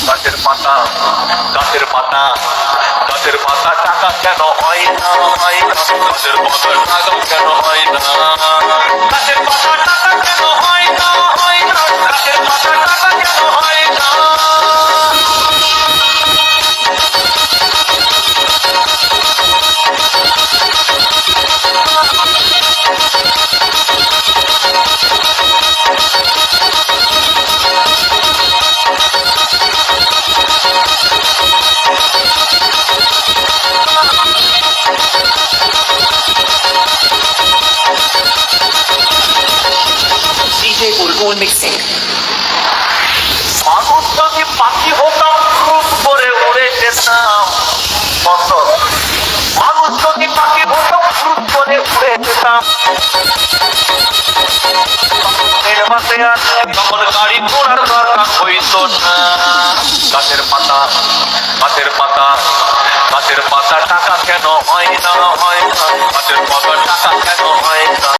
গাছের পাতা গাছের পাতা গাছের পাতা টাকা কেন হয় না গাছের পাতা টাকা কেন হয় না গাছের পাতা টাকা কেন হয় না গাছের পাতা টাকা কেন হয় না DJ Bulbul Mixing. মানুষ যদি পাখি হতাম খুব করে উড়ে যেতাম মানুষ যদি পাখি হতাম খুব করে উড়ে যেতাম তখন গাড়ি ঘোড়ার দরকার হইত না গাছের পাতা গাছের পাতা গাছের পাতা টাকা কেন হয় না গাছের পাতা টাকা কেন